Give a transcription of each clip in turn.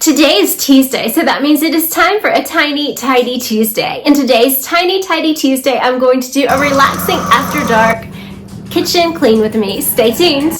Today is Tuesday, so that means it is time for a Tiny Tidy Tuesday. In today's Tiny Tidy Tuesday, I'm going to do a relaxing after dark kitchen clean with me. Stay tuned.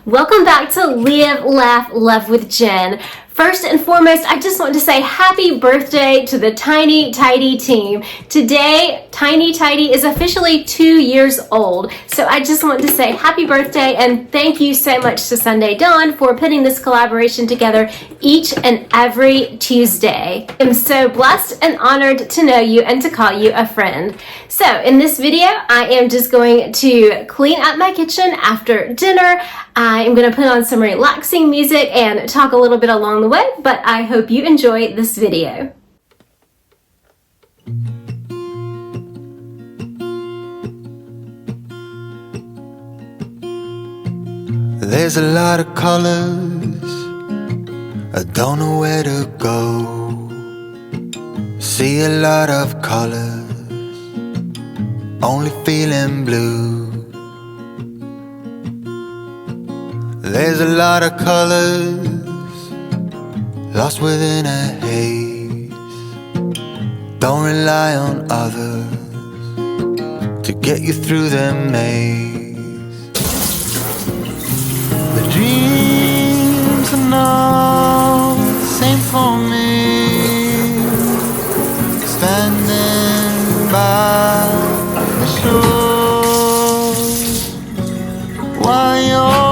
Welcome back to Live, Laugh, Love with Jen. First and foremost, I just want to say happy birthday to the Tiny Tidy team. Today, Tiny Tidy is officially 2 years old. So I just want to say happy birthday and thank you so much to Sunday Dawn for putting this collaboration together each and every Tuesday. I'm so blessed and honored to know you and to call you a friend. So in this video, I am just going to clean up my kitchen after dinner. I am going to put on some relaxing music and talk a little bit along the way, but I hope you enjoy this video. There's a lot of colors, I don't know where to go. See a lot of colors, only feeling blue. There's a lot of colors, lost within a haze. Don't rely on others to get you through the maze. The dreams are not the same for me. Standing by the shore while you're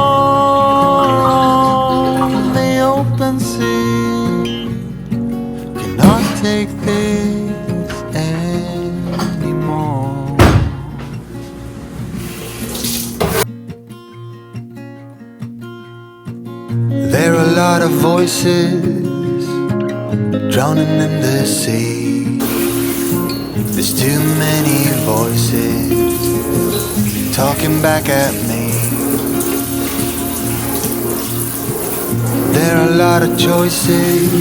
take this anymore. There are a lot of voices drowning in the sea. There's too many voices talking back at me. There are a lot of choices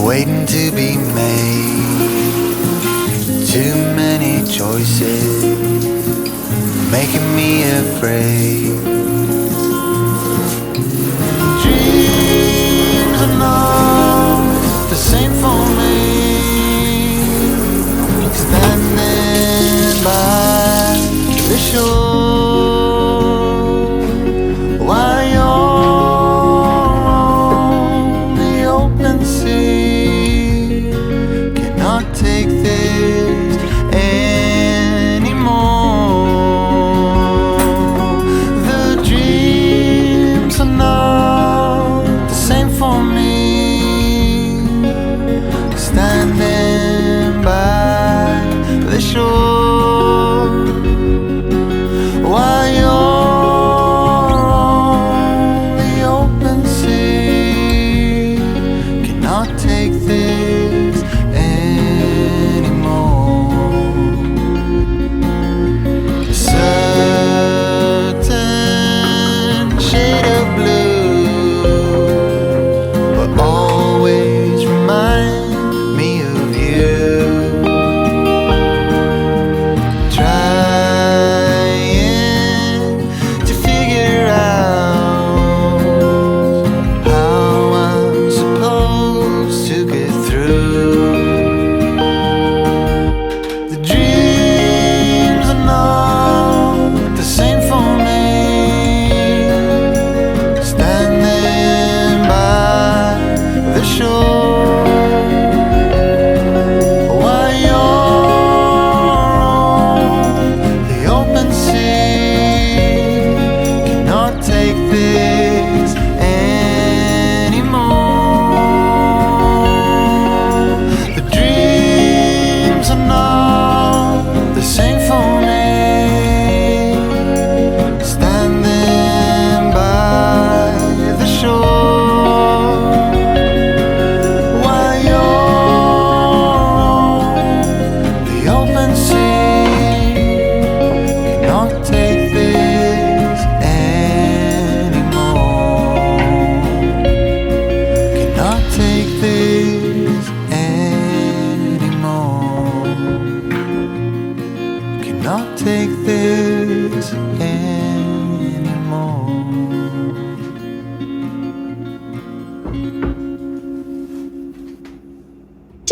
waiting to be made. Too many choices making me afraid. Dreams are not the same for me. Standing by the shore while you're on the open sea. Cannot take this anymore. The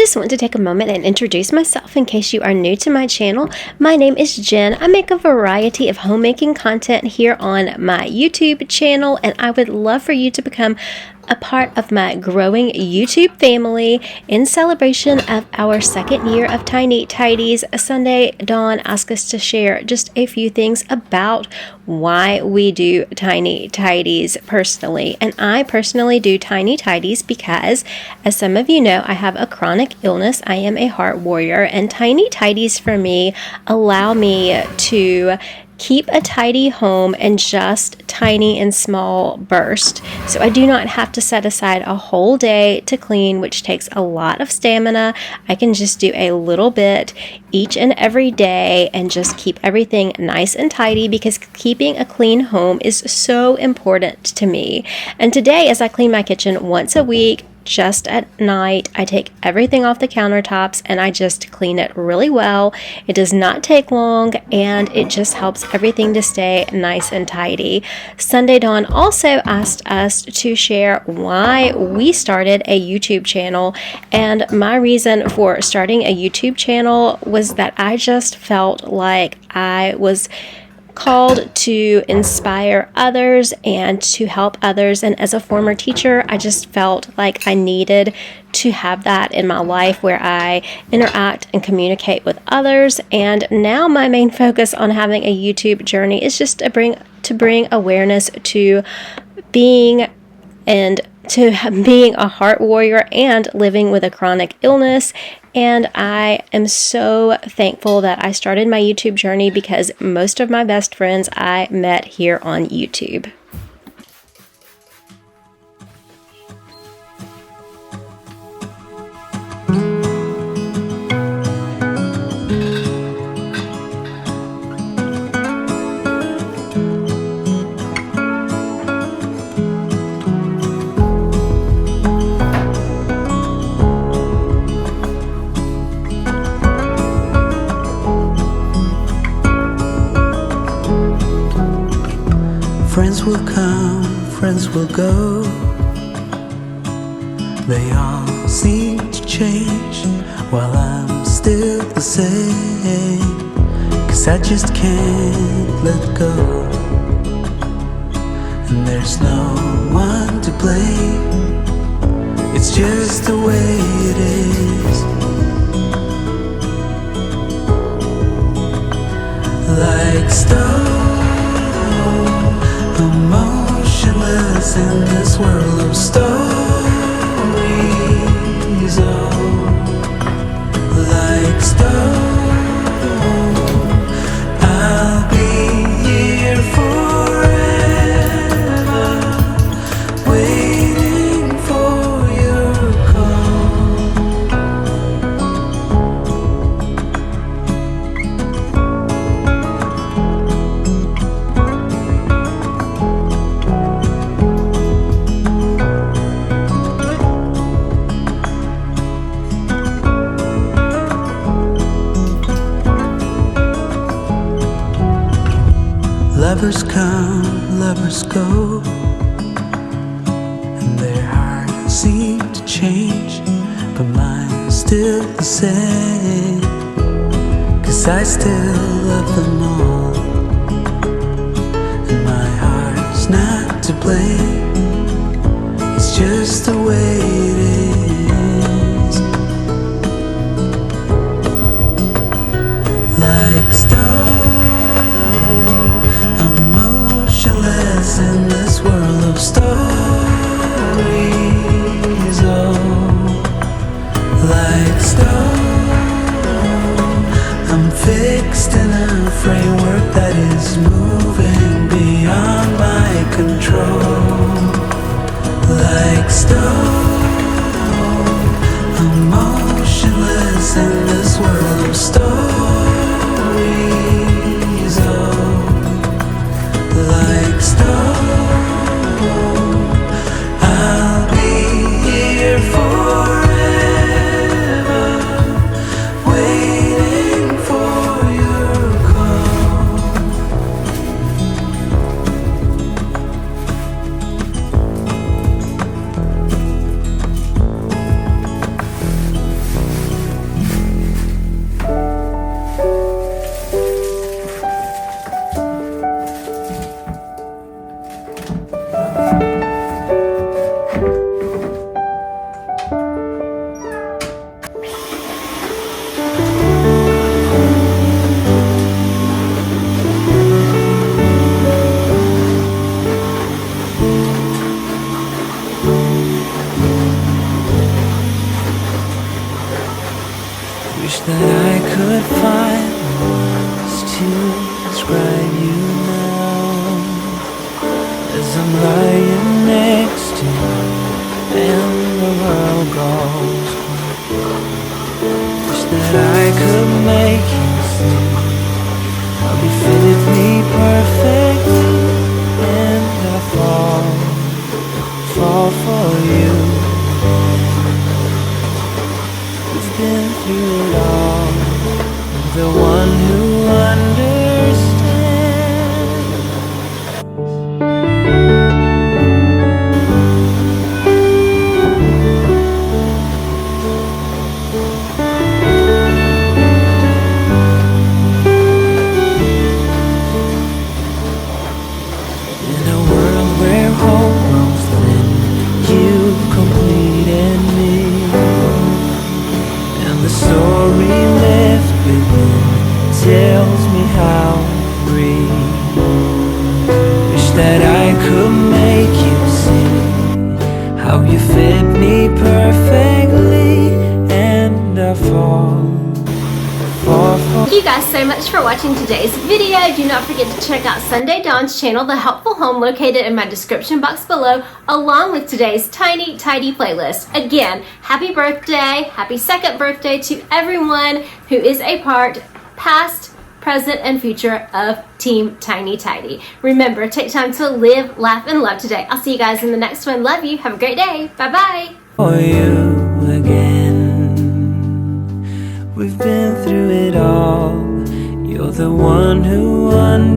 just want to take a moment and introduce myself in case you are new to my channel. My name is Jen. I make a variety of homemaking content here on my YouTube channel, and I would love for you to become a part of my growing YouTube family. In celebration of our second year of Tiny Tidies, Sunday Dawn asked us to share just a few things about why we do Tiny Tidies personally. And I personally do Tiny Tidies because, as some of you know, I have a chronic illness. I am a heart warrior, and Tiny Tidies for me allow me to keep a tidy home in just tiny and small bursts. So I do not have to set aside a whole day to clean, which takes a lot of stamina. I can just do a little bit each and every day and just keep everything nice and tidy, because keeping a clean home is so important to me. And today, as I clean my kitchen once a week, just at night, I take everything off the countertops and I just clean it really well. It does not take long, and it just helps everything to stay nice and tidy. Sunday Dawn also asked us to share why we started a YouTube channel, and my reason for starting a YouTube channel was that I just felt like I was called to inspire others and to help others. And as a former teacher, I just felt like I needed to have that in my life where I interact and communicate with others. And now my main focus on having a YouTube journey is just to bring awareness to being a heart warrior and living with a chronic illness. And I am so thankful that I started my YouTube journey, because most of my best friends I met here on YouTube. Friends will come, friends will go. They all seem to change while I'm still the same. 'Cause I just can't let go. And there's no one to blame. It's just the way it is. Like stone, emotionless in this world of stories. Oh, like stone, I'll be here forever, waiting for your call. Lovers come, lovers go, and their hearts seem to change, but mine's still the same. 'Cause I still love them all, and my heart's not to blame. It's just the way it is. Like stone, in this world of stories. Oh, like stone, I'm fixed in a framework that is moving beyond my control. Like stone, emotionless in this world of stories. Oh, like stone, I'll be here forever, waiting for your call. that I could find words to describe you now, as I'm lying next to you and the world goes quiet. Wish that I could make you see how you fitted me perfectly, and I fall for you. We've been through it all. You're the one who understands. In a world where hope grows thin, you've completed me, and the story left within tells me how free. Wish that I could make you see how you fit me perfectly, and I fall for. Thank you guys so much for watching today's video. Do not forget to check out Sunday Dawn's channel, The Helpful Home, located in my description box below, along with today's Tiny Tidy playlist. Again, happy birthday, happy second birthday to everyone who is a part, past, present, and future of Team Tiny Tidy. Remember, take time to live, laugh, and love today. I'll see you guys in the next one. Love you. Have a great day. Bye-bye. For you again. We've been through it all. You're the one who